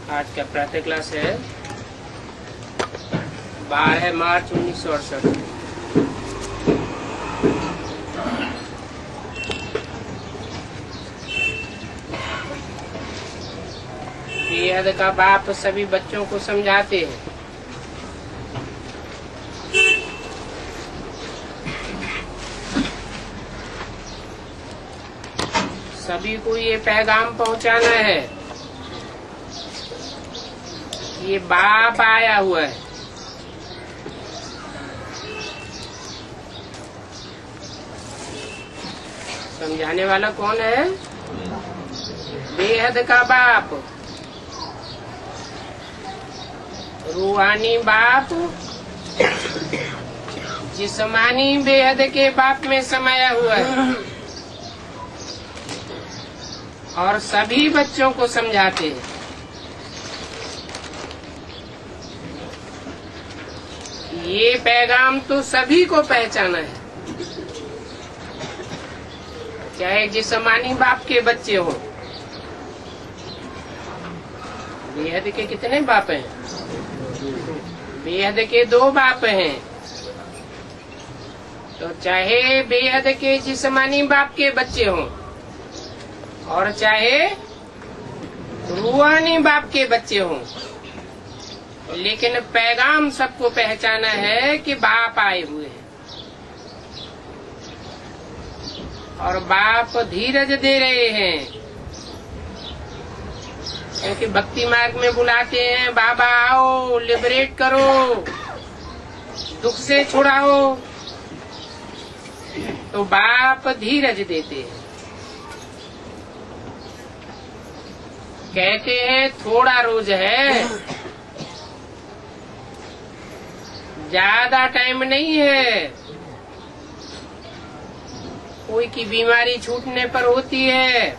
आज का प्रातः क्लास है 12 मार्च 1968। बेहद का बाप सभी बच्चों को समझाते हैं। सभी को ये पैगाम पहुंचाना है, ये बाप आया हुआ है। समझाने वाला कौन है? बेहद का बाप, रूहानी बाप, जिस्मानी बेहद के बाप में समाया हुआ है और सभी बच्चों को समझाते हैं। ये पैगाम तो सभी को पहचाना है, चाहे जिस्मानी बाप के बच्चे हो। बेहद के कितने बाप हैं? बेहद के 2 बाप हैं। तो चाहे बेहद के जिस्मानी बाप के बच्चे हों और चाहे रूहानी बाप के बच्चे हों, लेकिन पैगाम सबको पहचाना है कि बाप आए हुए हैं। और बाप धीरज दे रहे हैं, क्योंकि भक्ति मार्ग में बुलाते हैं, बाबा आओ, लिबरेट करो, दुख से छुड़ाओ। तो बाप धीरज देते हैं, कहते हैं थोड़ा रोज है, ज्यादा टाइम नहीं है। कोई की बीमारी छूटने पर होती है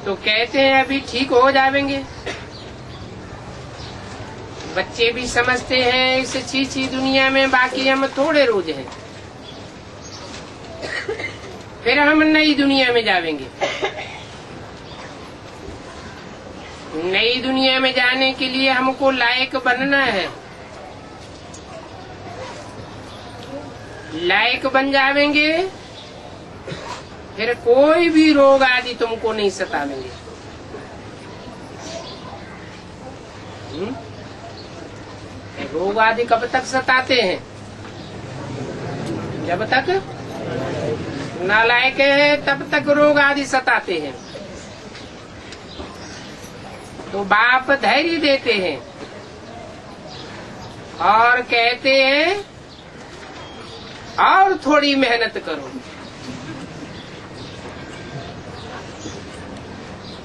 तो कहते हैं अभी ठीक हो जाएंगे। बच्चे भी समझते हैं इस छीछी दुनिया में बाकी हम थोड़े रोज हैं, फिर हम नई दुनिया में जाएंगे। नई दुनिया में जाने के लिए हमको लायक बनना है। लायक बन जाएंगे, फिर कोई भी रोग आदि तुमको नहीं सतावेंगे। रोग आदि कब तक सताते हैं? जब तक नालायक है तब तक रोग आदि सताते हैं। तो बाप धैर्य देते हैं और कहते हैं और थोड़ी मेहनत करो,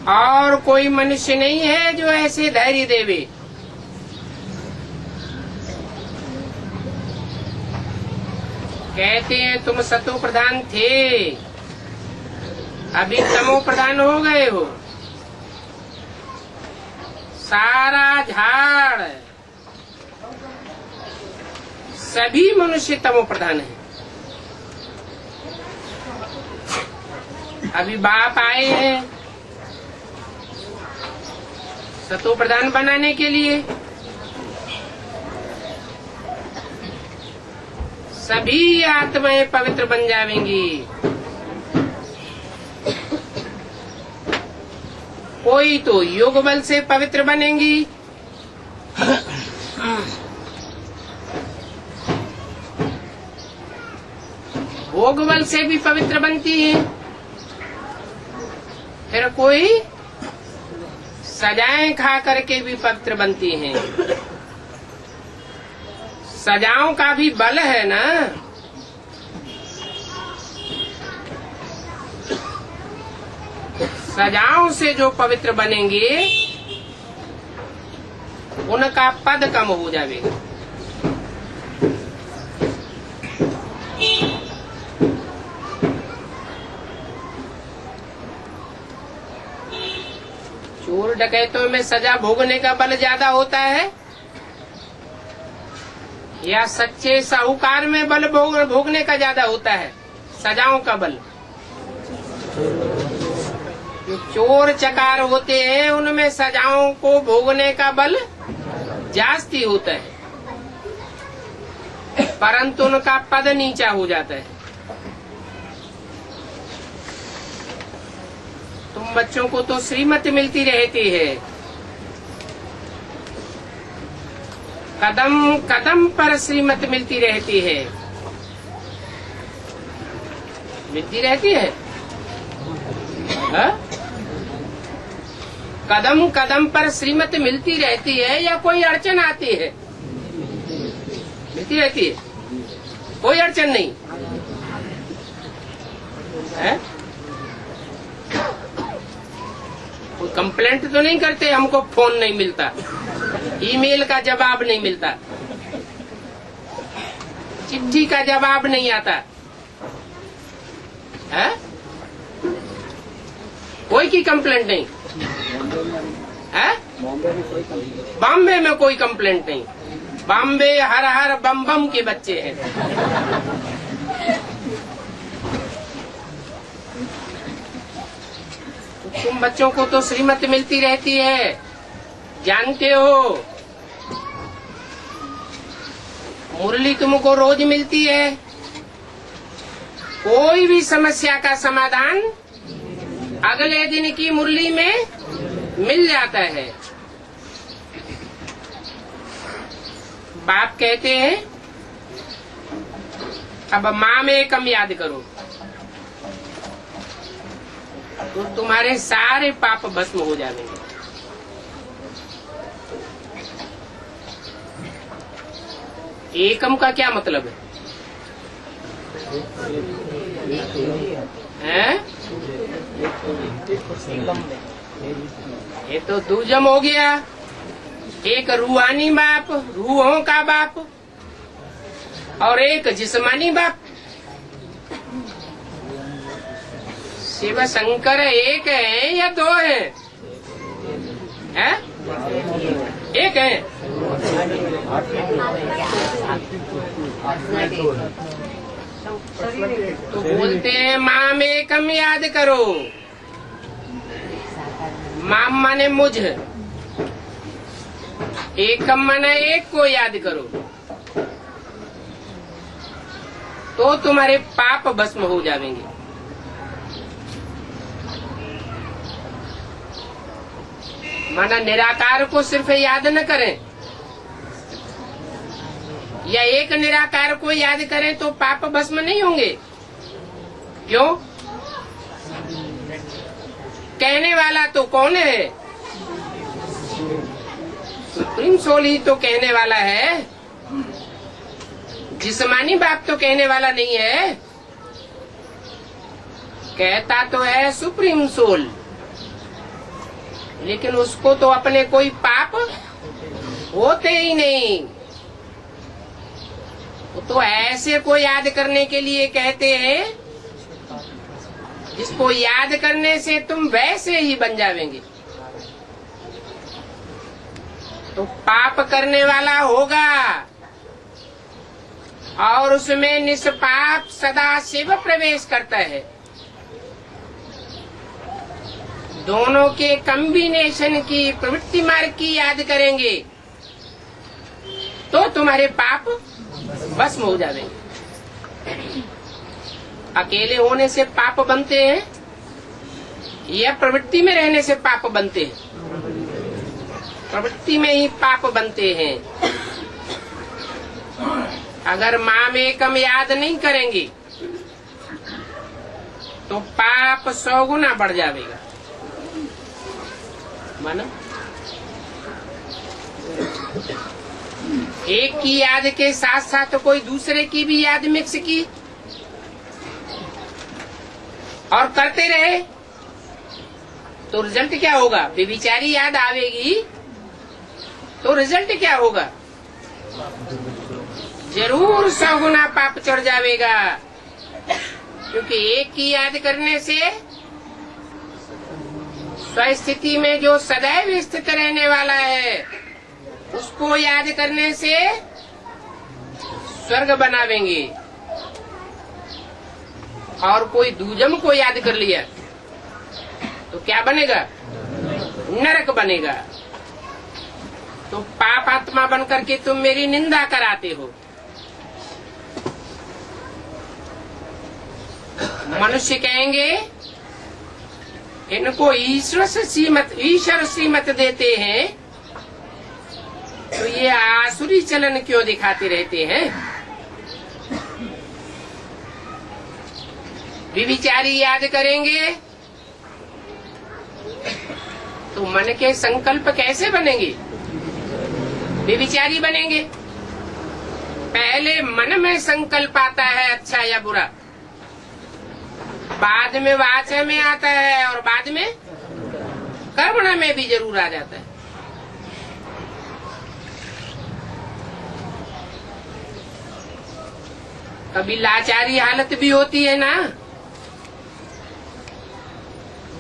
और कोई मनुष्य नहीं है जो ऐसे धैर्य देवे। कहते हैं तुम सतो प्रधान थे, अभी तमो प्रधान हो गए हो। सारा झाड़ सभी मनुष्य तमो प्रधान है। अभी बाप आए हैं सतो प्रधान बनाने के लिए। सभी आत्माएं पवित्र बन जाएंगी। कोई तो योग बल से पवित्र बनेंगी, भोग बल से भी पवित्र बनती है, फिर कोई सजाएं खा करके भी पवित्र बनती हैं। सजाओं का भी बल है ना। सजाओं से जो पवित्र बनेंगे उनका पद कम हो जाएगा। चोर डकैतों में सजा भोगने का बल ज्यादा होता है या सच्चे साहूकार में बल भोगने का ज्यादा होता है? सजाओं का बल। जो चोर चकार होते हैं उनमें सजाओं को भोगने का बल जास्ती होता है, परंतु उनका पद नीचा हो जाता है। तुम बच्चों को तो श्रीमत मिलती रहती है, कदम कदम पर श्रीमत मिलती रहती है, मिलती रहती है। हा? कदम कदम पर श्रीमत मिलती रहती है या कोई अड़चन आती है? मिलती रहती है, कोई अड़चन नहीं है। कोई कंप्लेंट तो नहीं करते हमको फोन नहीं मिलता, ईमेल का जवाब नहीं मिलता, चिट्ठी का जवाब नहीं आता है? कोई की कंप्लेंट नहीं है? बॉम्बे में कोई कंप्लेंट नहीं। बॉम्बे हर हर बम बम के बच्चे हैं। तुम बच्चों को तो श्रीमत मिलती रहती है, जानते हो। मुरली तुमको रोज मिलती है, कोई भी समस्या का समाधान अगले दिन की मुरली में मिल जाता है। बाप कहते हैं अब माँ में कम याद करो तो तुम्हारे सारे पाप भस्म हो जाएंगे। एकम का क्या मतलब है? ये तो दूजम हो गया। एक रूहानी बाप, रूहों का बाप, और एक जिस्मानी बाप। शिव शंकर एक है या दो है? एक है। तो बोलते हैं माँ में कम याद करो। माँ माने मुझ, एकम माने एक को याद करो तो तुम्हारे पाप भस्म हो जाएंगे। माना निराकार को सिर्फ याद न करें या एक निराकार को याद करें तो पाप भस्म नहीं होंगे। क्यों? कहने वाला तो कौन है? सुप्रीम सोल ही तो कहने वाला है, जिस्मानी बाप तो कहने वाला नहीं है। कहता तो है सुप्रीम सोल, लेकिन उसको तो अपने कोई पाप होते ही नहीं। वो तो ऐसे को याद करने के लिए कहते हैं जिसको याद करने से तुम वैसे ही बन जावेंगे। तो पाप करने वाला होगा और उसमें निष्पाप सदा शिव प्रवेश करता है। दोनों के कॉम्बिनेशन की प्रवृत्ति मार्ग की याद करेंगे तो तुम्हारे पाप भस्म हो जाएंगे। अकेले होने से पाप बनते हैं या प्रवृत्ति में रहने से पाप बनते हैं? प्रवृत्ति में ही पाप बनते हैं। अगर माँ में कम याद नहीं करेंगे तो पाप 100 गुना बढ़ जाएगा। माना एक की याद के साथ साथ तो कोई दूसरे की भी याद मिक्स की और करते रहे तो रिजल्ट क्या होगा? बेविचारी याद आवेगी तो रिजल्ट क्या होगा? जरूर 100 गुना पाप चढ़ जाएगा। क्योंकि एक की याद करने से स्वस्थिति में जो सदैव स्थित रहने वाला है उसको याद करने से स्वर्ग बनावेंगे। और कोई दूजम को याद कर लिया तो क्या बनेगा? नरक बनेगा। तो पाप आत्मा बनकर के तुम मेरी निंदा कराते हो। मनुष्य कहेंगे इनको ईश्वर श्रीमत देते हैं, तो ये आसुरी चलन क्यों दिखाते रहते हैं? विविचारी याद करेंगे तो मन के संकल्प कैसे बनेंगे? विविचारी बनेंगे। पहले मन में संकल्प आता है अच्छा या बुरा, बाद में वाचा में आता है और बाद में कर्मण में भी जरूर आ जाता है। कभी लाचारी हालत भी होती है ना,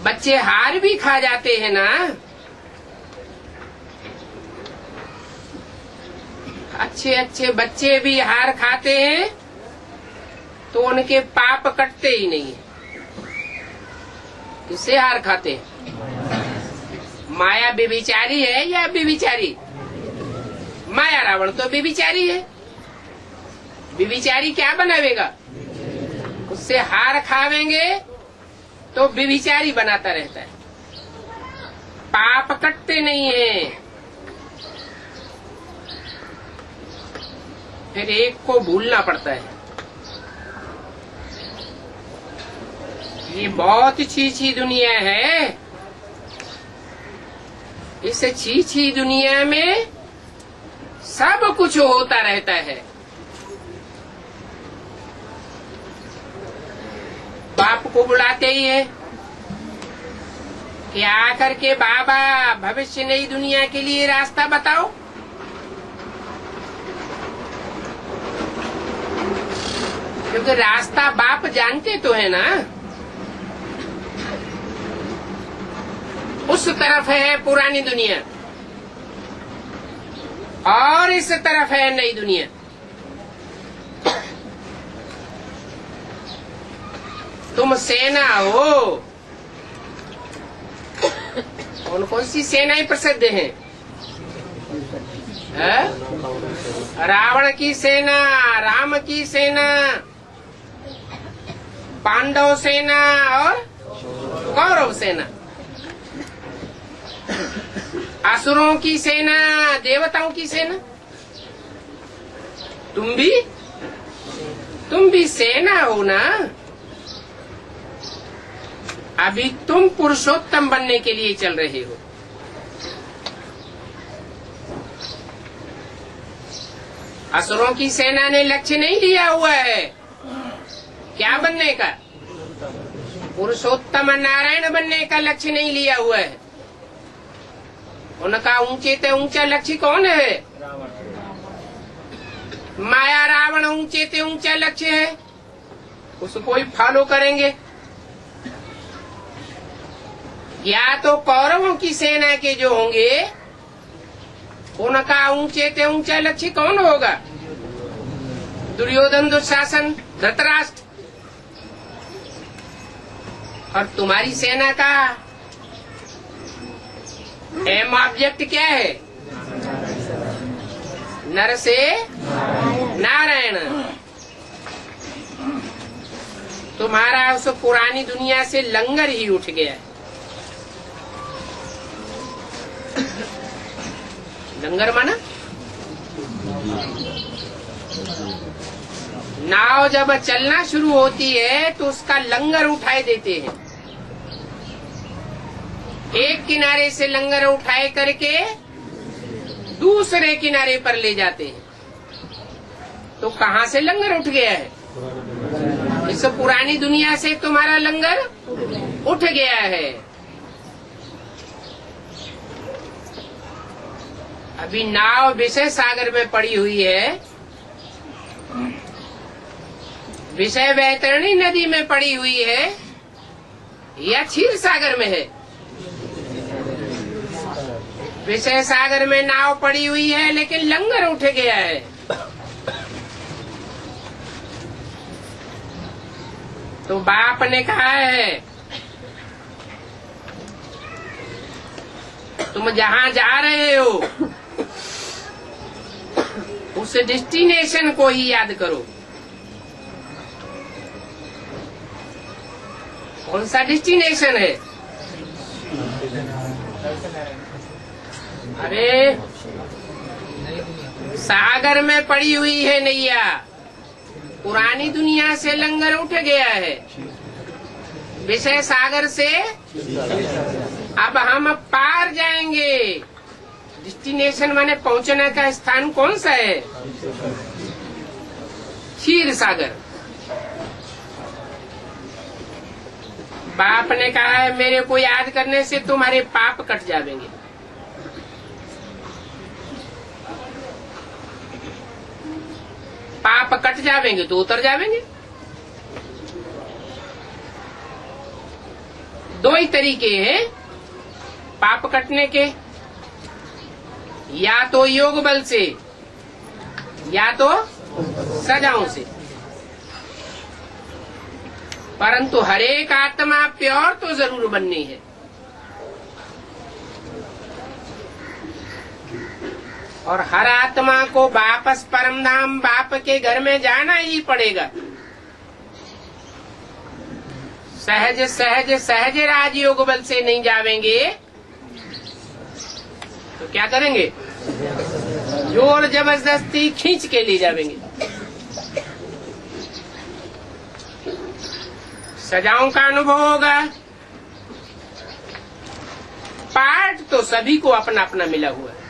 बच्चे हार भी खा जाते हैं ना। अच्छे अच्छे बच्चे भी हार खाते हैं तो उनके पाप कटते ही नहीं है। किससे हार खाते हैं? माया व्यभिचारी है या व्यभिचारी? माया रावण तो व्यभिचारी है। व्यभिचारी क्या बनावेगा? उससे हार खावेंगे तो व्यभिचारी बनाता रहता है। पाप कटते नहीं है। फिर एक को भूलना पड़ता है। ये बहुत छीछी दुनिया है। इस छीछी दुनिया में सब कुछ होता रहता है। बाप को बुलाते ही है कि आकर के बाबा भविष्य नई दुनिया के लिए रास्ता बताओ। क्योंकि रास्ता बाप जानते तो है ना। उस तरफ है पुरानी दुनिया और इस तरफ है नई दुनिया। तुम सेना हो। कौन कौन सी सेनाएं प्रसिद्ध हैं? रावण की सेना, राम की सेना, पांडव सेना और कौरव सेना। असुरों की सेना, देवताओं की सेना। तुम भी सेना हो ना। अभी तुम पुरुषोत्तम बनने के लिए चल रहे हो। असुरों की सेना ने लक्ष्य नहीं लिया हुआ है क्या बनने का? पुरुषोत्तम नारायण बनने का लक्ष्य नहीं लिया हुआ है। उनका ऊंचे से ऊंचा लक्ष्य कौन है? माया रावण ऊंचे से ऊंचा लक्ष्य है, उसको ही फॉलो करेंगे। या तो कौरवों की सेना के जो होंगे उनका ऊंचे से ऊंचा लक्ष्य कौन होगा? दुर्योधन, दुशासन, धृतराष्ट्र। और तुम्हारी सेना का एम ऑब्जेक्ट क्या है? नर से नारायण। तुम्हारा उस पुरानी दुनिया से लंगर ही उठ गया है। लंगर माना नाव जब चलना शुरू होती है तो उसका लंगर उठाए देते हैं। एक किनारे से लंगर उठाए करके दूसरे किनारे पर ले जाते हैं। तो कहाँ से लंगर उठ गया है? इस पुरानी दुनिया से तुम्हारा लंगर उठ गया है। अभी नाव विषय सागर में पड़ी हुई है, विषय वैतरणी नदी में पड़ी हुई है या क्षीर सागर में है? विषय सागर में नाव पड़ी हुई है लेकिन लंगर उठ गया है। तो बाप ने कहा है तुम जहाँ जा रहे हो उस डेस्टिनेशन को ही याद करो। कौन सा डेस्टिनेशन है? अरे सागर में पड़ी हुई है नैया, पुरानी दुनिया से लंगर उठ गया है, विषय सागर से अब हम पार जाएंगे। डेस्टिनेशन माने पहुंचने का स्थान कौन सा है? क्षीर सागर। बाप ने कहा है मेरे को याद करने से तुम्हारे पाप कट जाएंगे। पाप कट जावेंगे तो उतर जावेंगे। दो ही तरीके हैं पाप कटने के, या तो योग बल से या तो सजाओं से। परंतु हरेक आत्मा प्योर तो जरूर बननी है। और हर आत्मा को वापस परमधाम बाप के घर में जाना ही पड़ेगा। सहज सहज सहज राजयोग बल से नहीं जावेंगे तो क्या करेंगे? जोर जबरदस्ती खींच के ले जावेंगे। सजाओं का अनुभव होगा। पाठ तो सभी को अपना अपना मिला हुआ है।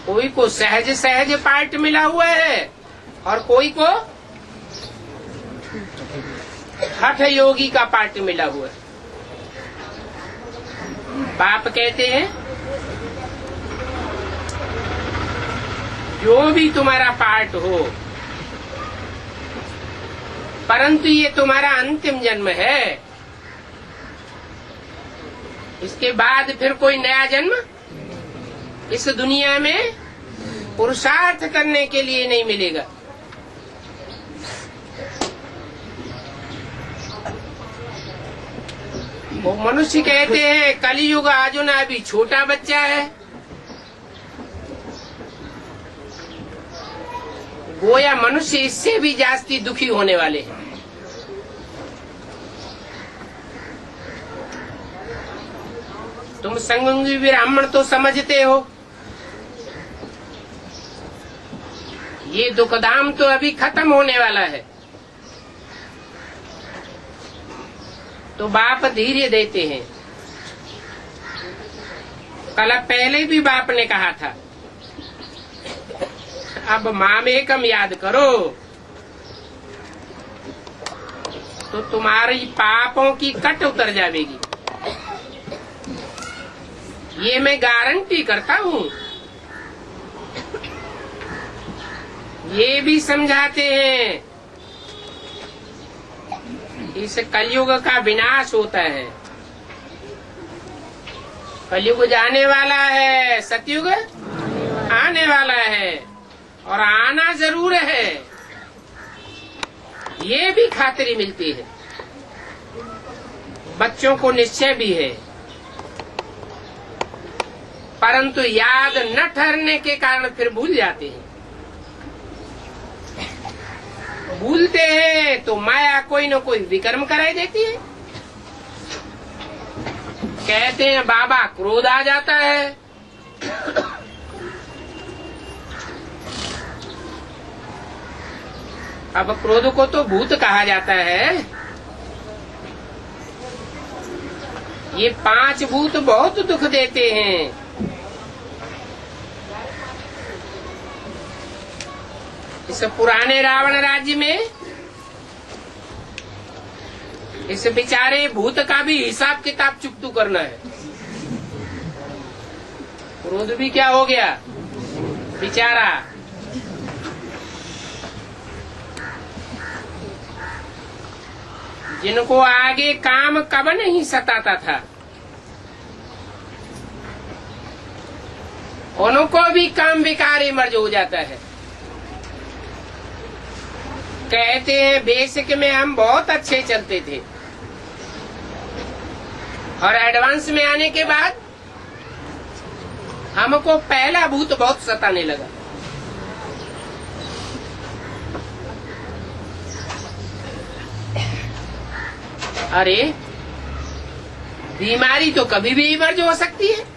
कोई को सहज सहज पाठ मिला हुआ है और कोई को हठ योगी का पाठ मिला हुआ है। बाप कहते हैं जो भी तुम्हारा पाठ हो, परंतु ये तुम्हारा अंतिम जन्म है। इसके बाद फिर कोई नया जन्म इस दुनिया में पुरुषार्थ करने के लिए नहीं मिलेगा। वो मनुष्य कहते हैं कलियुग अर्जुन अभी छोटा बच्चा है, गोया मनुष्य इससे भी जास्ती दुखी होने वाले हैं। तुम संगंगी ब्राह्मण तो समझते हो, ये दुखधाम तो अभी खत्म होने वाला है। तो बाप धीरे देते हैं। कल पहले भी बाप ने कहा था अब मामेकम याद करो तो तुम्हारी पापों की कट उतर जाएगी। ये मैं गारंटी करता हूँ। ये भी समझाते हैं इस कलयुग का विनाश होता है। कलयुग जाने वाला है, सतयुग आने वाला है और आना जरूर है। ये भी खातिरी मिलती है। बच्चों को निश्चय भी है, परंतु याद न ठहरने के कारण फिर भूल जाते हैं। भूलते हैं तो माया कोई न कोई विक्रम कराई देती है। कहते हैं बाबा क्रोध आ जाता है, अब क्रोध को तो भूत कहा जाता है। ये 5 भूत बहुत दुख देते हैं। इस पुराने रावण राज्य में इस बेचारे भूत का भी हिसाब किताब चुकतू करना है। क्रोध भी क्या हो गया बेचारा। जिनको आगे काम कब नहीं सताता था उनको भी काम विकारी मर्ज हो जाता है। कहते हैं बेसिक में हम बहुत अच्छे चलते थे और एडवांस में आने के बाद हमको पहला भूत बहुत सताने लगा। अरे बीमारी तो कभी भी इमर्ज हो सकती है।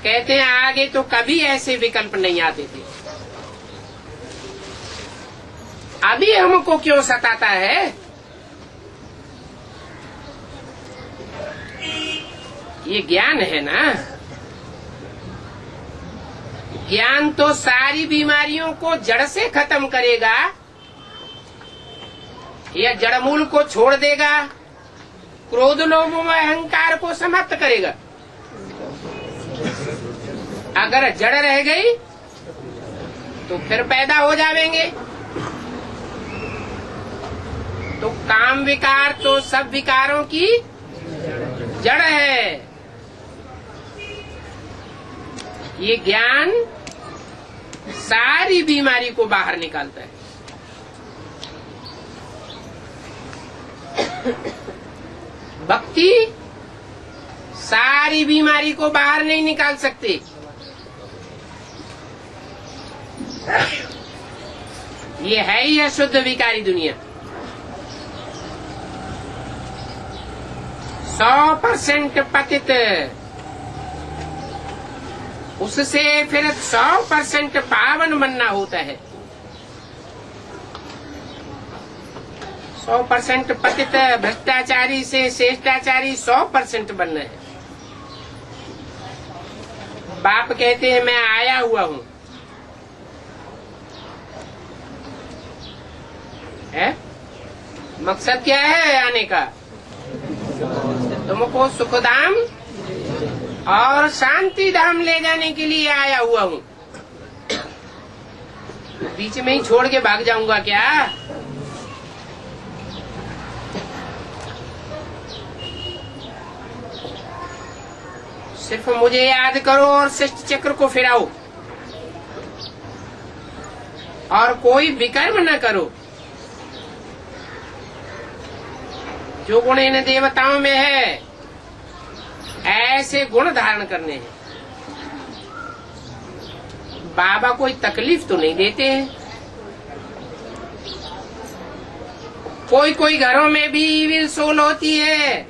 कहते हैं आगे तो कभी ऐसे विकल्प नहीं आते थे, अभी हमको क्यों सताता है? ये ज्ञान है ना। ज्ञान तो सारी बीमारियों को जड़ से खत्म करेगा या जड़मूल को छोड़ देगा, क्रोध लोभ व अहंकार को समाप्त करेगा। अगर जड़ रह गई तो फिर पैदा हो जाएंगे। तो काम विकार तो सब विकारों की जड़ है। ये ज्ञान सारी बीमारी को बाहर निकालता है। भक्ति सारी बीमारी को बाहर नहीं निकाल सकती। ये है ही अशुद्ध विकारी दुनिया। 100% पतित, उससे फिर 100% पावन बनना होता है। 100% पतित भ्रष्टाचारी से श्रेष्ठाचारी 100% बनना है। बाप कहते हैं मैं आया हुआ हूँ, है? मकसद क्या है आने का? तुमको सुखधाम और शांति धाम ले जाने के लिए आया हुआ हूँ। बीच में ही छोड़ के भाग जाऊंगा क्या? सिर्फ मुझे याद करो और शिष्ट चक्र को फिराओ और कोई विकर्म न करो। जो गुण इन देवताओं में है ऐसे गुण धारण करने हैं। बाबा कोई तकलीफ तो नहीं देते हैं। कोई कोई घरों में भी इविल सोल होती है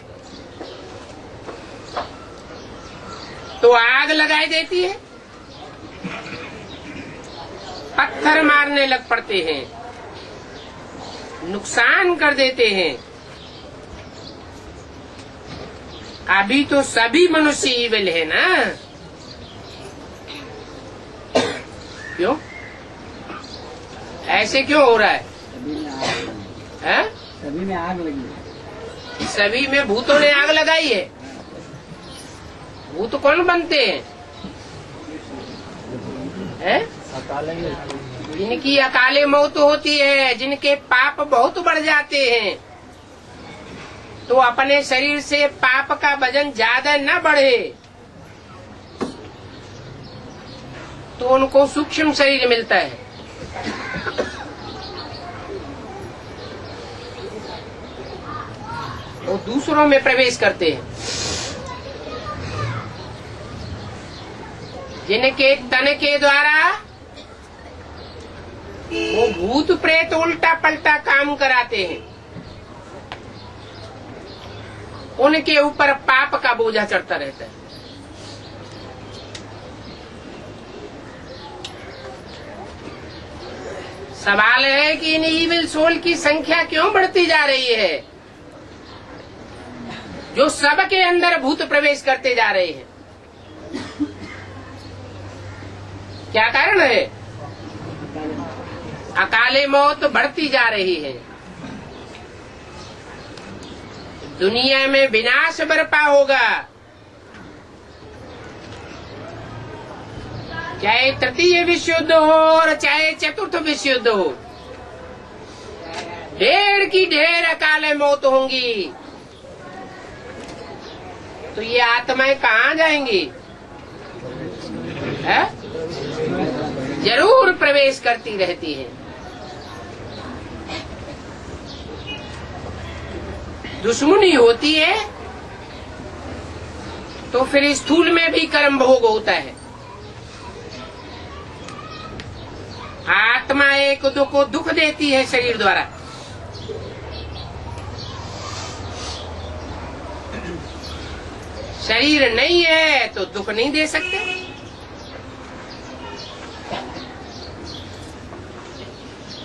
तो आग लगाई देती है, पत्थर मारने लग पड़ते हैं, नुकसान कर देते हैं। अभी तो सभी मनुष्य इविल है ना। क्यों ऐसे क्यों हो रहा है? सभी में आग लगी है। सभी में भूतों ने आग लगाई है। भूत कौन बनते हैं? जिनकी अकाले मौत होती है, जिनके पाप बहुत बढ़ जाते हैं, तो अपने शरीर से पाप का वजन ज्यादा न बढ़े तो उनको सूक्ष्म शरीर मिलता है। वो दूसरों में प्रवेश करते हैं। जिनके तन के द्वारा वो भूत प्रेत उल्टा पलटा काम कराते हैं, उनके ऊपर पाप का बोझा चढ़ता रहता है। सवाल है कि इन इविल सोल की संख्या क्यों बढ़ती जा रही है, जो सबके अंदर भूत प्रवेश करते जा रहे हैं? क्या कारण है? अकाले मौत बढ़ती जा रही है। दुनिया में विनाश बरपा होगा। चाहे तृतीय विश्व युद्ध हो और चाहे चतुर्थ विश्व युद्ध हो, ढेर की ढेर अकाले मौत होंगी। तो ये आत्माएं कहाँ जाएंगी? है? जरूर प्रवेश करती रहती है। दुश्मनी होती है तो फिर स्थूल में भी कर्म भोग होता है। आत्मा एक को दुख देती है शरीर द्वारा। शरीर नहीं है तो दुख नहीं दे सकते।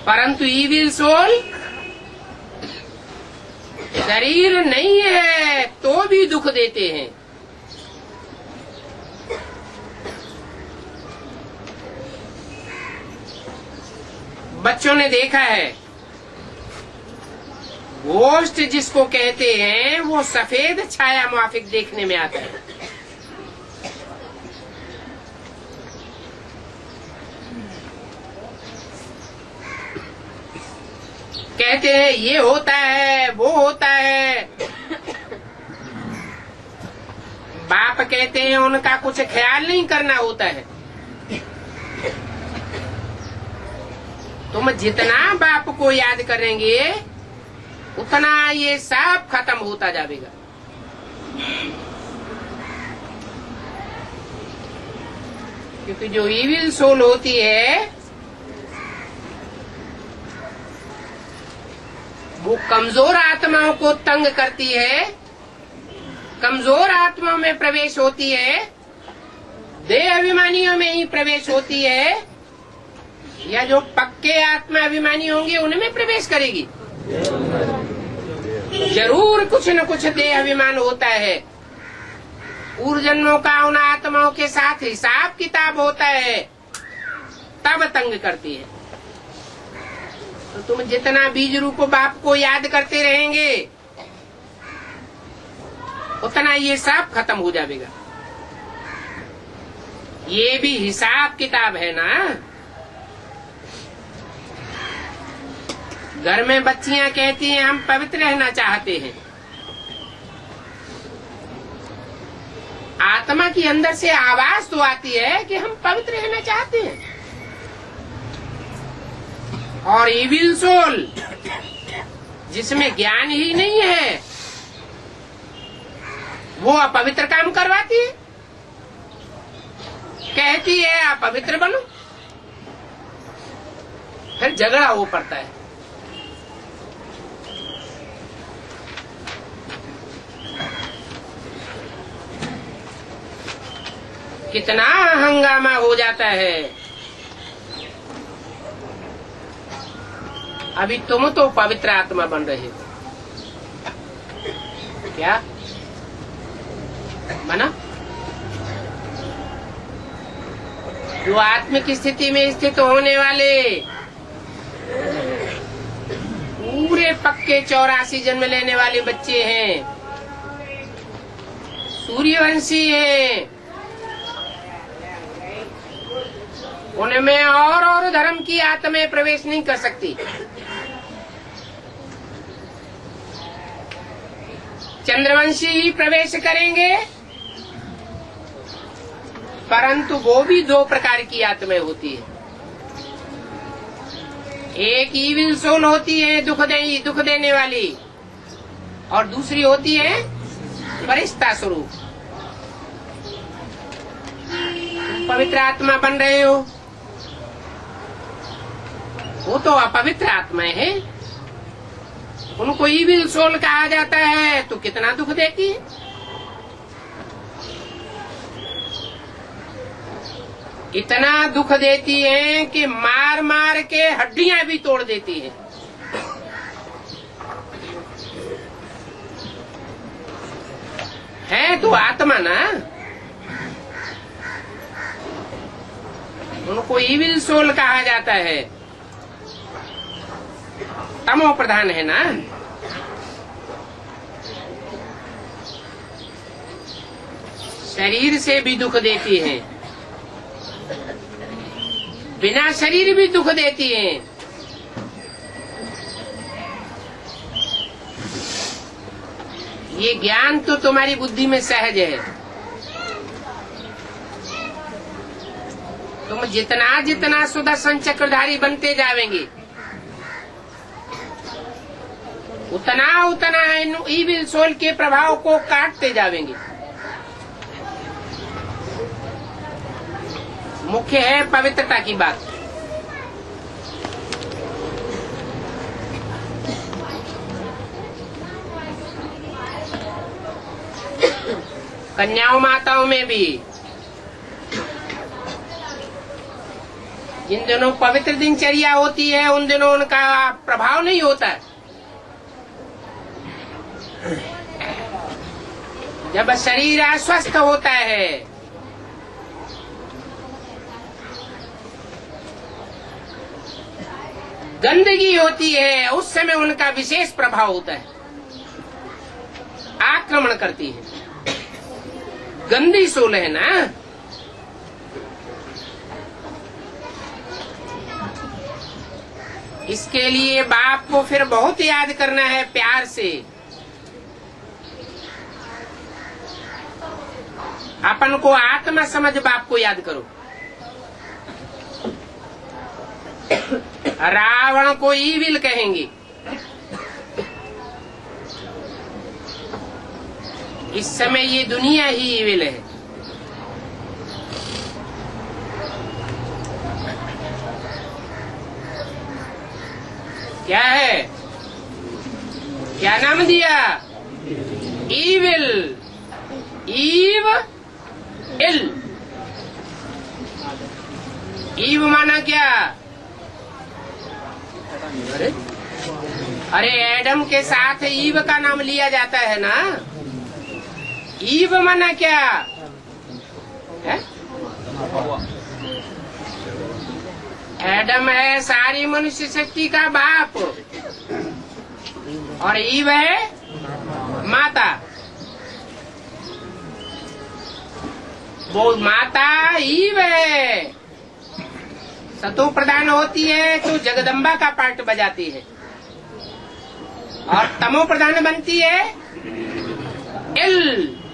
परंतु ईविल सोल शरीर नहीं है तो भी दुख देते हैं। बच्चों ने देखा है, घोस्ट जिसको कहते हैं वो सफेद छाया माफिक देखने में आता है। कहते हैं ये होता है वो होता है। बाप कहते हैं उनका कुछ ख्याल नहीं करना होता है। तुम जितना बाप को याद करेंगे उतना ये सब खत्म होता जाएगा। क्योंकि जो इविल सोल होती है वो कमजोर आत्माओं को तंग करती है, कमजोर आत्माओं में प्रवेश होती है, देह अभिमानियों में ही प्रवेश होती है, या जो पक्के आत्मा अभिमानी होंगे उनमें प्रवेश करेगी। जरूर कुछ न कुछ देह अभिमान होता है। पूर्व जन्मों का उन आत्माओं के साथ हिसाब किताब होता है, तब तंग करती है। तो तुम जितना बीज रूप बाप को याद करते रहेंगे उतना ये सब खत्म हो जाएगा। ये भी हिसाब किताब है ना। घर में बच्चियां कहती हैं हम पवित्र रहना चाहते हैं। आत्मा की अंदर से आवाज तो आती है कि हम पवित्र रहना चाहते हैं। और इविल सोल जिसमें ज्ञान ही नहीं है वो अपवित्र काम करवाती है, कहती है आप पवित्र बनो, फिर झगड़ा हो पड़ता है। कितना हंगामा हो जाता है। अभी तुम तो पवित्र आत्मा बन रहे हो, क्या बना? जो आत्मिक स्थिति में स्थित होने वाले पूरे पक्के 84 जन्म लेने वाले बच्चे हैं, सूर्यवंशी हैं, उनमें और धर्म की आत्माएं प्रवेश नहीं कर सकती। चंद्रवंशी ही प्रवेश करेंगे, परंतु वो भी दो प्रकार की आत्माएं होती है। एक ईविल सोल होती है दुख देने वाली, और दूसरी होती है फरिश्ता स्वरूप। पवित्र आत्मा बन रहे हो, वो तो अपवित्र आत्माएं हैं, उनको इविल सोल कहा जाता है। तो कितना दुख देती है। इतना दुख देती है कि मार मार के हड्डियां भी तोड़ देती है। है तो आत्मा ना, उनको इविल सोल कहा जाता है। तमो प्रधान है ना। शरीर से भी दुख देती है, बिना शरीर भी दुख देती है। ये ज्ञान तो तुम्हारी बुद्धि में सहज है। तुम जितना जितना सुदर्शन चक्रधारी बनते जाएंगे उतना उतना ईविल सोल के प्रभाव को काटते जाएंगे। मुख्य है पवित्रता की बात। कन्याओं माताओं में भी जिन दिनों पवित्र दिनचर्या होती है उन दिनों उनका प्रभाव नहीं होता। जब शरीर अस्वस्थ होता है गंदगी होती है, उस समय उनका विशेष प्रभाव होता है, आक्रमण करती है। गंदी सोल है ना, इसके लिए बाप को फिर बहुत याद करना है प्यार से। अपन को आत्मा समझ बाप को याद करो। रावण को ईविल कहेंगे। इस समय ये दुनिया ही ईविल है। क्या है? क्या नाम दिया? ईविल। ईव इल। ईव माना क्या? अरे एडम के साथ ईव का नाम लिया जाता है ना। ईव माना क्या है? एडम है सारी मनुष्य शक्ति का बाप और ईव है माता। वो माता ईव है। सतो प्रधान होती है तो जगदम्बा का पार्ट बजाती है और तमो प्रधान बनती है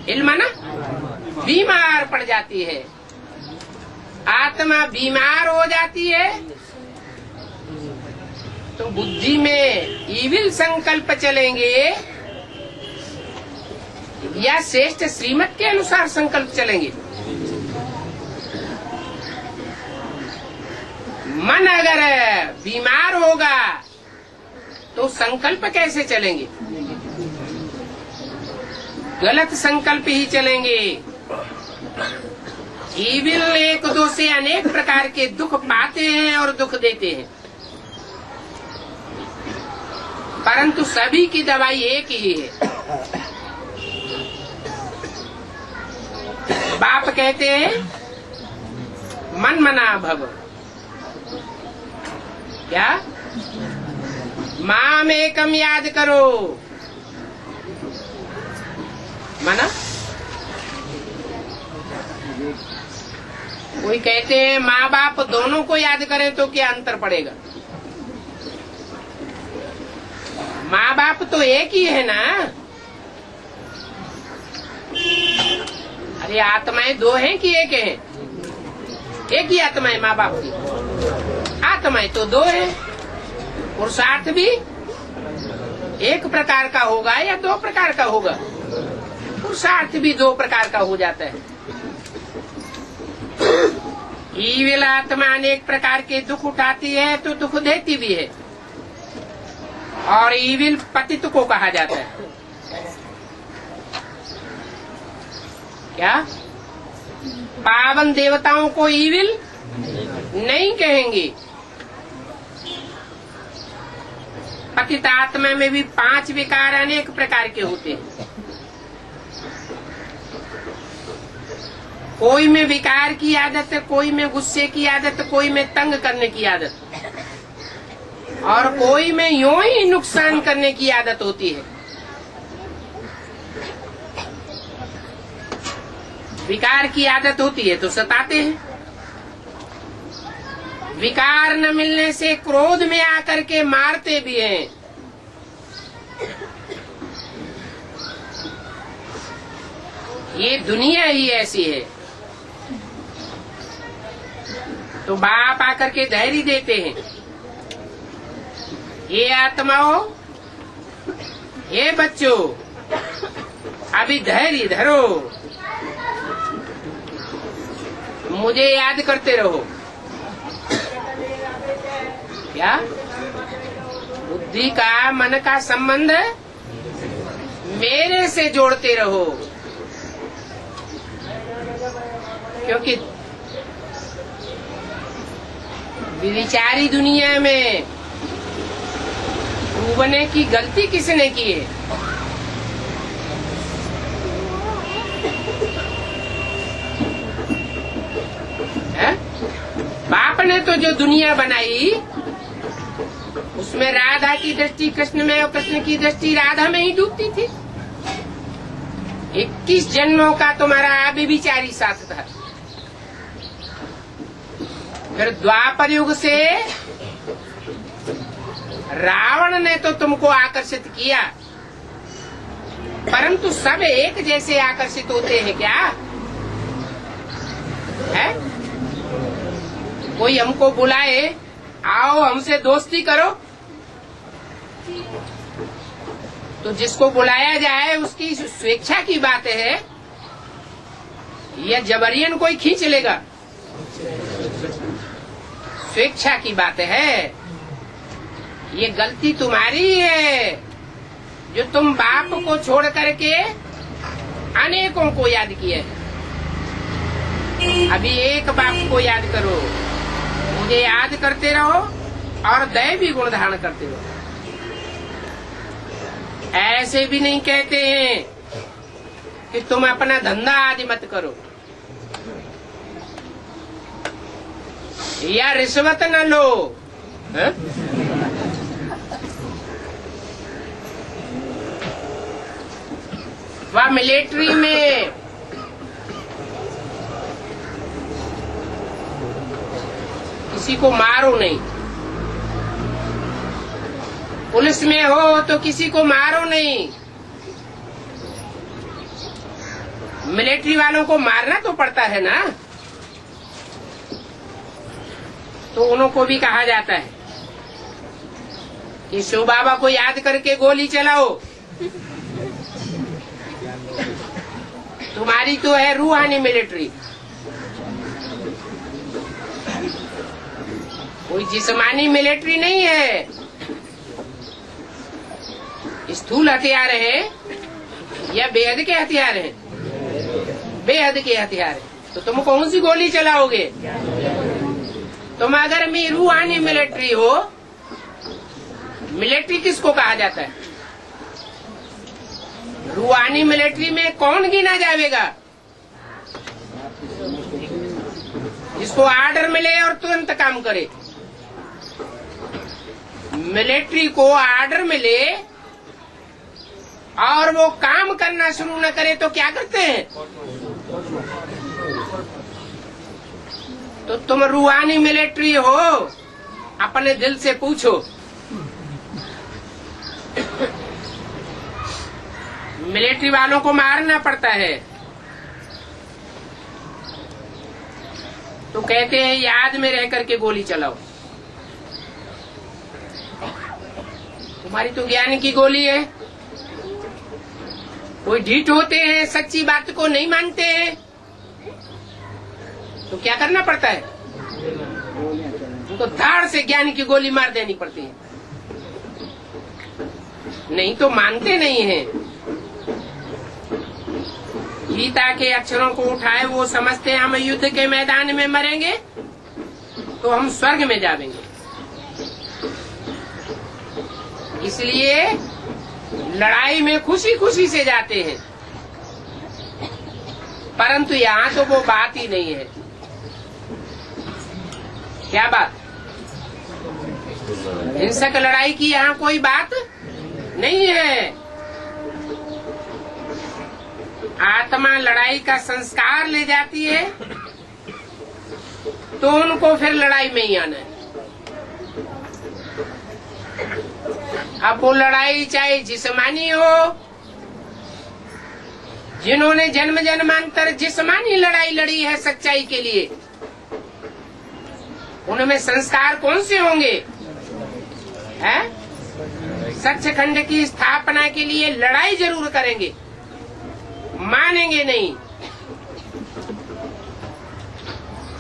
इल माना बीमार पड़ जाती है। आत्मा बीमार हो जाती है तो बुद्धि में ईविल संकल्प चलेंगे या श्रेष्ठ श्रीमत के अनुसार संकल्प चलेंगे। मन अगर बीमार होगा तो संकल्प कैसे चलेंगे? गलत संकल्प ही चलेंगे। ईविल एक दो से अनेक प्रकार के दुख पाते हैं और दुख देते हैं, परंतु सभी की दवाई एक ही है। बाप कहते हैं मन मना भव। क्या? माम एकम याद करो। माना कोई कहते हैं माँ बाप दोनों को याद करें तो क्या अंतर पड़ेगा? माँ बाप तो एक ही है ना। अरे आत्माएं दो हैं कि एक है? एक ही आत्मा है माँ बाप की। आत्माएं तो दो है। पुरुषार्थ भी एक प्रकार का होगा या दो प्रकार का होगा? पुरुषार्थ भी दो प्रकार का हो जाता है। ईविल आत्मा अनेक प्रकार के दुख उठाती है तो दुख देती भी है और ईविल पतित को कहा जाता है। क्या? पावन देवताओं को ईविल नहीं कहेंगे। पतित आत्मा में भी 5 विकार अनेक प्रकार के होते हैं। कोई में विकार की आदत, कोई में गुस्से की आदत, कोई में तंग करने की आदत और कोई में यूं ही नुकसान करने की आदत होती है। विकार की आदत होती है तो सताते हैं। विकार न मिलने से क्रोध में आकर के मारते भी हैं। ये दुनिया ही ऐसी है। तो बाप आकर के धैर्य देते हैं, ये आत्माओं हे बच्चों, अभी धैर्य धरो, मुझे याद करते रहो। क्या? बुद्धि का, मन का संबंध मेरे से जोड़ते रहो, क्योंकि विचारी दुनिया में डूबने की गलती किसने की है? बाप ने तो जो दुनिया बनाई उसमें राधा की दृष्टि कृष्ण में और कृष्ण की दृष्टि राधा में ही डूबती थी। 21 जन्मों का तुम्हारा व्यभिचारी साथ था। फिर द्वापर युग से रावण ने तो तुमको आकर्षित किया, परंतु सब एक जैसे आकर्षित होते हैं क्या? है? कोई हमको बुलाए, आओ हमसे दोस्ती करो, तो जिसको बुलाया जाए उसकी स्वेच्छा की बात है, या जबरियन कोई खींच लेगा? स्वेच्छा की बात है। ये गलती तुम्हारी है जो तुम बाप को छोड़ करके अनेकों को याद किए। अभी एक बाप को याद करो, मुझे याद करते रहो और दैवी गुण धारण करते रहो। ऐसे भी नहीं कहते हैं कि तुम अपना धंधा आदि मत करो या रिश्वत न लो। है? वह मिलिट्री में किसी को मारो नहीं, पुलिस में हो तो किसी को मारो नहीं। मिलिट्री वालों को मारना तो पड़ता है ना, तो उनको भी कहा जाता है कि शिव बाबा को याद करके गोली चलाओ। तुम्हारी तो है रूहानी मिलिट्री, कोई जिस्मानी मिलिट्री नहीं है। स्थूल हथियार है या बेहद के हथियार हैं? बेहद के हथियार है। तो तुम कौन सी गोली चलाओगे? तुम अगर मैं रूहानी मिलिट्री हो, मिलिट्री किसको कहा जाता है? रूहानी मिलिट्री में कौन गिना जाएगा? जिसको आर्डर मिले और तुरंत काम करे। मिलिट्री को आर्डर मिले और वो काम करना शुरू न करे तो क्या करते हैं? तो तुम रूहानी मिलिट्री हो, अपने दिल से पूछो, मिलिट्री वालों को मारना पड़ता है तो कहते हैं याद में रह करके गोली चलाओ। तुम्हारी तो ज्ञान की गोली है। कोई ढीठ होते हैं, सच्ची बात को नहीं मानते हैं, तो क्या करना पड़ता है? उनको धाड़ से ज्ञान की गोली मार देनी पड़ती है, नहीं तो मानते नहीं हैं। गीता के अक्षरों को उठाए वो समझते हैं हम युद्ध के मैदान में मरेंगे तो हम स्वर्ग में जाएंगे। इसलिए लड़ाई में खुशी खुशी से जाते हैं, परंतु यहाँ तो वो बात ही नहीं है। क्या बात? हिंसक लड़ाई की यहाँ कोई बात नहीं है। आत्मा लड़ाई का संस्कार ले जाती है तो उनको फिर लड़ाई में ही आना है। अब वो लड़ाई चाहे जिस्मानी हो, जिन्होंने जन्म जन्मांतर जिस्मानी लड़ाई लड़ी है सच्चाई के लिए, उनमें संस्कार कौन से होंगे? हैं? सचखंड की स्थापना के लिए लड़ाई जरूर करेंगे, मानेंगे नहीं।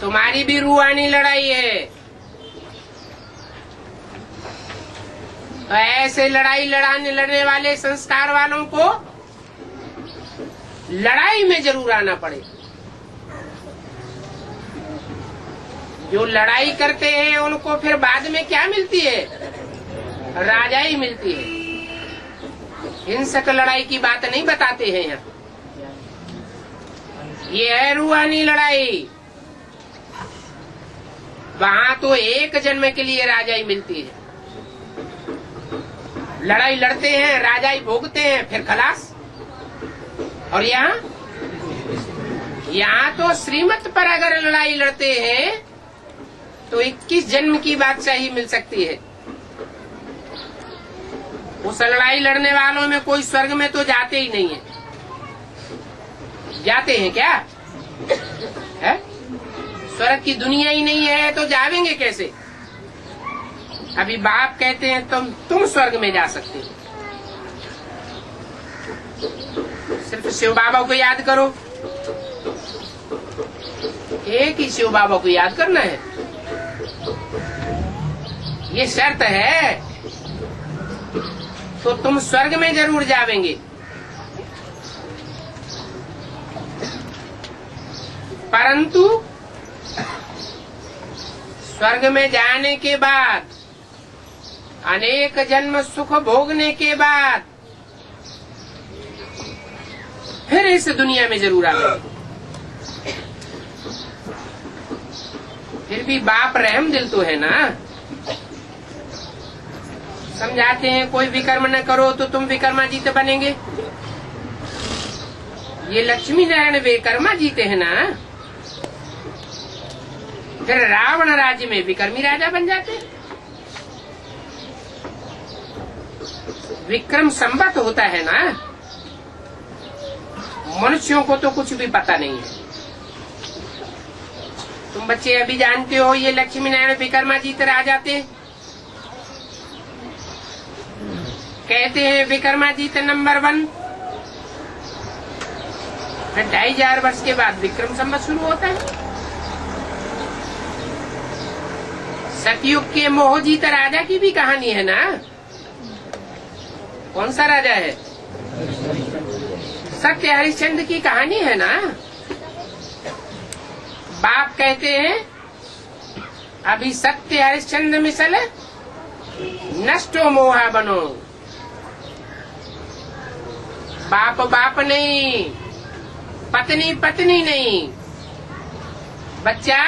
तुम्हारी भी रूहानी लड़ाई है। तो ऐसे लड़ाई लड़ने वाले संस्कार वालों को लड़ाई में जरूर आना पड़े। जो लड़ाई करते हैं उनको फिर बाद में क्या मिलती है? राजाई मिलती है। हिंसक लड़ाई की बात नहीं बताते हैं यहाँ। ये है रूहानी लड़ाई। वहां तो एक जन्म के लिए राजाई मिलती है। लड़ाई लड़ते हैं, राजाई भोगते हैं, फिर खलास। और यहाँ तो श्रीमत पर अगर लड़ाई लड़ते हैं तो 21 जन्म की बादशाही मिल सकती है। उस लड़ाई लड़ने वालों में कोई स्वर्ग में तो जाते ही नहीं है। जाते हैं क्या? है? स्वर्ग की दुनिया ही नहीं है तो जावेंगे कैसे? अभी बाप कहते हैं तुम स्वर्ग में जा सकते हो। सिर्फ शिव बाबा को याद करो। एक ही शिव बाबा को याद करना है, ये शर्त है, तो तुम स्वर्ग में जरूर जावेंगे। परंतु स्वर्ग में जाने के बाद, अनेक जन्म सुख भोगने के बाद फिर इस दुनिया में जरूर आवेंगे। फिर भी बाप रहम दिल तो है ना। समझाते हैं कोई विकर्म न करो तो तुम विकर्माजीत बनेंगे। ये लक्ष्मी नारायण विकर्मा जीते हैं ना, फिर रावण राज्य में विकर्मी राजा बन जाते हैं। विक्रम संवत होता है ना। मनुष्यों को तो कुछ भी पता नहीं है। तुम बच्चे अभी जानते हो ये लक्ष्मी नारायण विकर्माजीत राजाते कहते हैं विकर्माजीत नंबर 1। फिर 2500 वर्ष के बाद विक्रम संवत शुरू होता है। सतयुग के मोहजीत राजा की भी कहानी है ना। कौन सा राजा है? सत्य हरिश्चंद्र की कहानी है ना। बाप कहते हैं अभी सत्य हरिश्चंद्र मिसल नष्टो मोहा बनो। बाप बाप नहीं, पत्नी पत्नी नहीं, बच्चा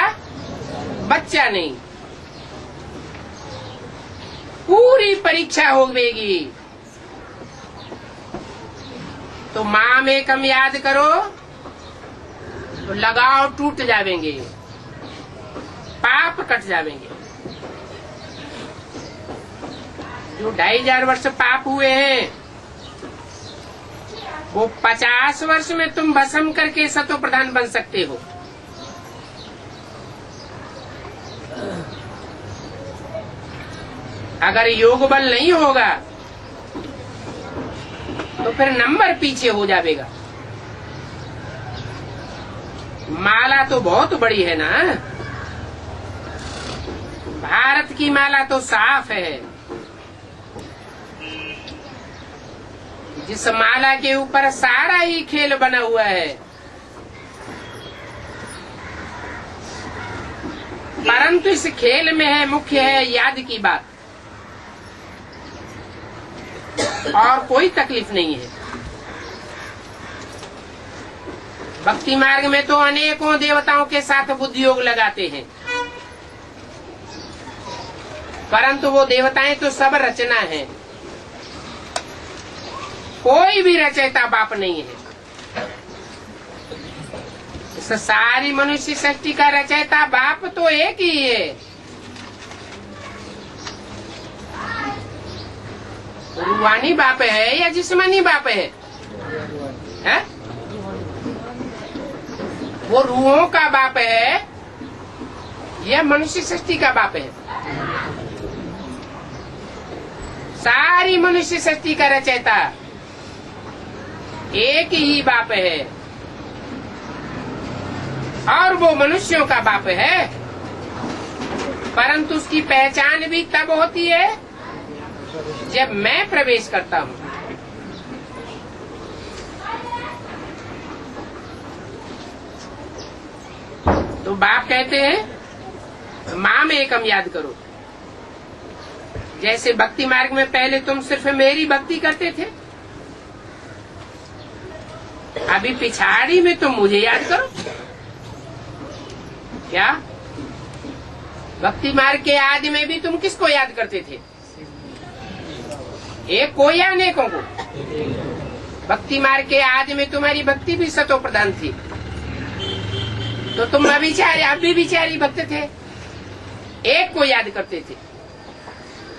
बच्चा नहीं। पूरी परीक्षा होगी। तो माँ में कम याद करो तो लगाव टूट जावेंगे, पाप कट जावेंगे। जो 2500 वर्ष पाप हुए हैं वो 50 वर्ष में तुम भस्म करके सतो प्रधान बन सकते हो। अगर योग बल नहीं होगा तो फिर नंबर पीछे हो जाएगा। माला तो बहुत बड़ी है ना। भारत की माला तो साफ है। जिस माला के ऊपर सारा ही खेल बना हुआ है। परंतु इस खेल में है मुख्य है याद की बात, और कोई तकलीफ नहीं है। भक्ति मार्ग में तो अनेकों देवताओं के साथ बुद्धि योग लगाते हैं, परंतु वो देवताएं तो सब रचना है। कोई भी रचयिता बाप नहीं है। इस सारी मनुष्य सृष्टि का रचयिता बाप तो एक ही है। रूहानी बाप है या जिस्मानी बाप है? वो रूहों का बाप है या मनुष्य सृष्टि का बाप है? सारी मनुष्य सृष्टि का रचयिता एक ही बाप है, और वो मनुष्यों का बाप है, परंतु उसकी पहचान भी तब होती है जब मैं प्रवेश करता हूँ। तो बाप कहते हैं माम एकम याद करो। जैसे भक्ति मार्ग में पहले तुम सिर्फ मेरी भक्ति करते थे, अभी पिछाड़ी में तुम मुझे याद करो। क्या भक्ति मार्ग के आदि में भी तुम किसको याद करते थे? एक को या अनेकों को? भक्ति मार्ग के आदि में तुम्हारी भक्ति भी सतो प्रधान थी, तो तुम अभी विचारी भक्त थे, एक को याद करते थे।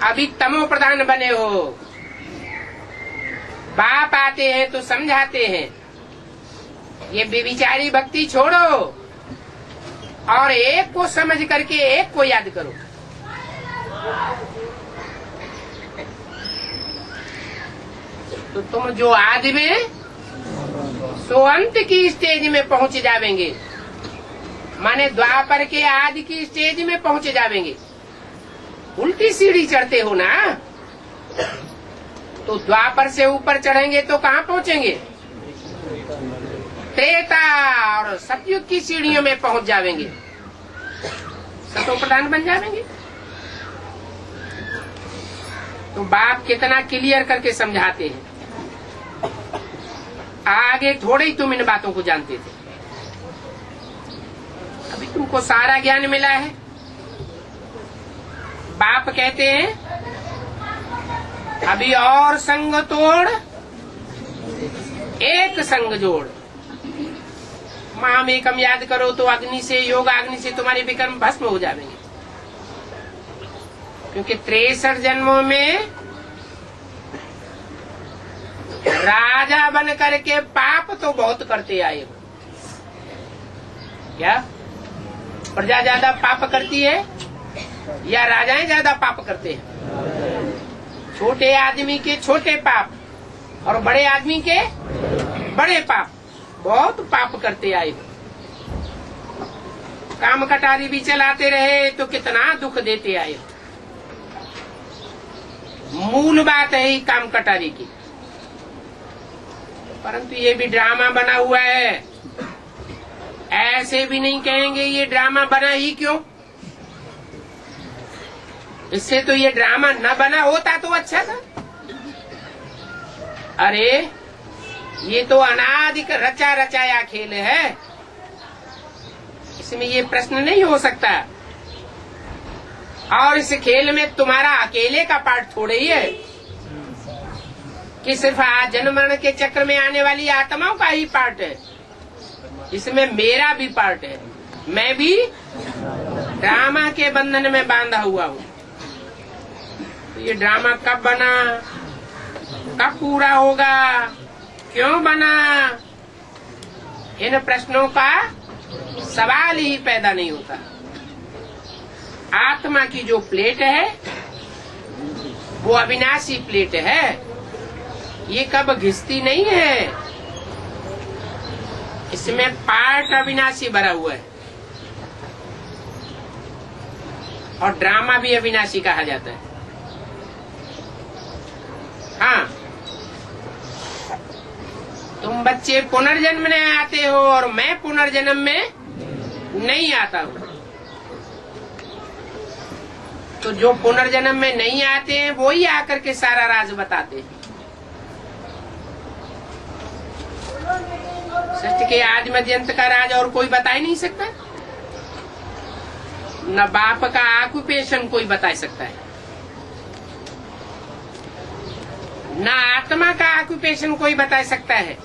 अभी तमो प्रधान बने हो, बाप आते हैं तो समझाते हैं ये बेविचारी भक्ति छोड़ो और एक को समझ करके एक को याद करो। तो तुम जो आदि में सो अंत की स्टेज में पहुंच जावेंगे, माने द्वापर के आदि की स्टेज में पहुंच जावेंगे। उल्टी सीढ़ी चढ़ते हो ना, तो द्वापर से ऊपर चढ़ेंगे तो कहाँ पहुंचेंगे? त्रेता और सतयुग की सीढ़ियों में पहुंच जावेंगे, सतो प्रधान बन जावेंगे। तो बाप कितना क्लियर करके समझाते हैं। आगे थोड़े ही तुम इन बातों को जानते थे, अभी तुमको सारा ज्ञान मिला है। बाप कहते हैं अभी और संग तोड़ एक संग जोड़। माम एकम याद करो तो अग्नि से, योग अग्नि से तुम्हारे विकर्म भस्म हो जाएंगे। क्योंकि 63 जन्मों में राजा बन करके पाप तो बहुत करते आए हो। क्या प्रजा ज्यादा पाप करती है या राजाएं ज्यादा पाप करते हैं? छोटे आदमी के छोटे पाप और बड़े आदमी के बड़े पाप, बहुत पाप करते आए हो। काम कटारी भी चलाते रहे तो कितना दुख देते आए हो। मूल बात है ही काम कटारी की, परंतु ये भी ड्रामा बना हुआ है। ऐसे भी नहीं कहेंगे ये ड्रामा बना ही क्यों, इससे तो ये ड्रामा न बना होता तो अच्छा था। अरे ये तो अनादि रचा रचाया खेल है, इसमें ये प्रश्न नहीं हो सकता। और इस खेल में तुम्हारा अकेले का पार्ट थोड़े ही है कि सिर्फ जन्म मरण के चक्र में आने वाली आत्माओं का ही पार्ट है, इसमें मेरा भी पार्ट है। मैं भी ड्रामा के बंधन में बांधा हुआ हूँ। तो ये ड्रामा कब बना, कब पूरा होगा, क्यों बना, इन प्रश्नों का सवाल ही पैदा नहीं होता। आत्मा की जो प्लेट है वो अविनाशी प्लेट है, ये कब घिसती नहीं है। इसमें पार्ट अविनाशी भरा हुआ है और ड्रामा भी अविनाशी कहा जाता है। हाँ, तुम बच्चे पुनर्जन्म में आते हो और मैं पुनर्जन्म में नहीं आता हूँ। तो जो पुनर्जन्म में नहीं आते हैं वो ही आकर के सारा राज बताते हैं। सृष्टि के आदि मध्य अंत का राज और कोई बता ही नहीं सकता। न बाप का ऑक्यूपेशन कोई बता सकता है, न आत्मा का ऑक्यूपेशन कोई बता सकता है।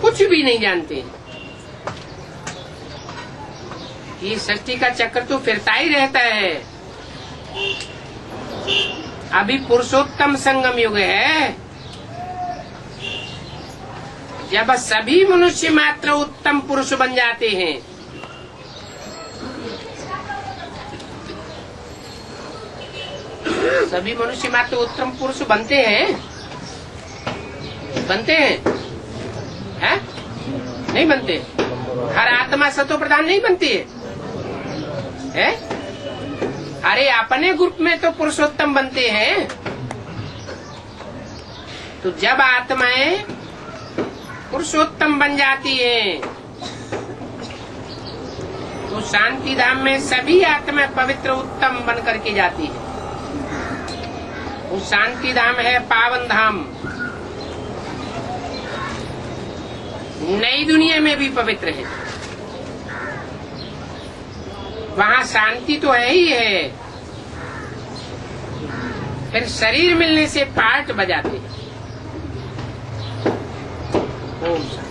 कुछ भी नहीं जानते। ये सृष्टि का चक्र तो फिरता ही रहता है। अभी पुरुषोत्तम संगम युग है, जब सभी मनुष्य मात्र उत्तम पुरुष बन जाते हैं। सभी मनुष्य मात्र उत्तम पुरुष बनते हैं, बनते हैं, हैं? नहीं बनते। हर आत्मा सतो प्रधान नहीं बनती है? अरे अपने ग्रुप में तो पुरुषोत्तम बनते हैं। तो जब आत्माएं पुरुषोत्तम बन जाती हैं तो शांति धाम में सभी आत्माएं पवित्र उत्तम बन करके जाती है। वो शांति धाम है पावन धाम। नई दुनिया में भी पवित्र है, वहाँ शांति तो है ही है, फिर शरीर मिलने से पार्ट बजाते हैं। ओम शांति।